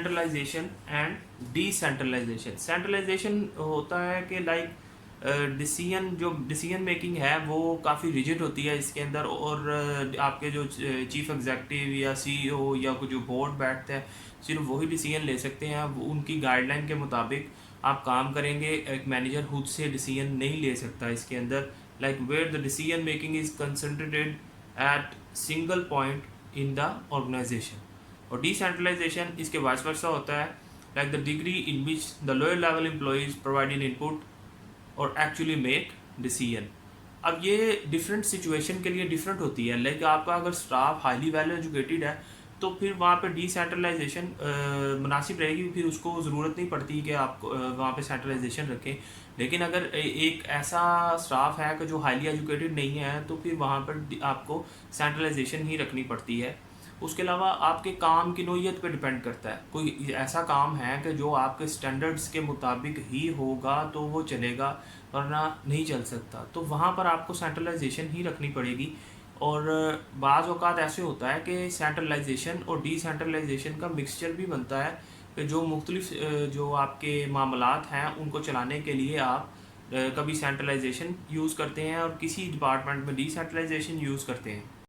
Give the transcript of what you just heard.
Centralization and decentralization. Centralisation होता है कि डिसीजन मेकिंग है वो काफ़ी रिजिड होती है इसके अंदर, और आपके जो चीफ एग्जेक्टिव या सीईओ या कोई जो बोर्ड बैठते हैं सिर्फ वही डिसीजन ले सकते हैं। उनकी गाइडलाइन के मुताबिक आप काम करेंगे। एक मैनेजर खुद से डिसीजन नहीं ले सकता इसके अंदर। Like where the decision making is concentrated at single point in the organization. और डिसेंट्रलाइजेशन इसके वाइस वर्सा होता है, like the degree in which the lower level employees provide in input और एक्चुअली मेक डिसीजन। अब ये different situation के लिए different होती है। लाइक आपका अगर स्टाफ हाईली वेल एजुकेटेड है तो फिर वहाँ पे डिसेंट्रलाइजेशन मुनासिब रहेगी, फिर उसको ज़रूरत नहीं पड़ती कि आप वहाँ पे सेंट्रलाइजेशन रखें। लेकिन अगर एक ऐसा स्टाफ है कि जो हाईली एजुकेटेड नहीं है तो फिर वहाँ पर आपको सेंट्रलाइजेशन ही रखनी पड़ती है। उसके अलावा आपके काम की नोयत पे डिपेंड करता है। कोई ऐसा काम है कि जो आपके स्टैंडर्ड्स के मुताबिक ही होगा तो वो चलेगा, वरना नहीं चल सकता, तो वहाँ पर आपको सेंट्रलाइजेशन ही रखनी पड़ेगी। और बाज़ औक़ात ऐसे होता है कि सेंट्रलाइजेशन और डिसेंट्रलाइजेशन का मिक्सचर भी बनता है कि जो मुख्तलिफ जो आपके मामलात हैं उनको चलाने के लिए आप कभी सेंट्रलाइजेशन यूज़ करते हैं और किसी डिपार्टमेंट में डिसेंट्रलाइजेशन यूज़ करते हैं।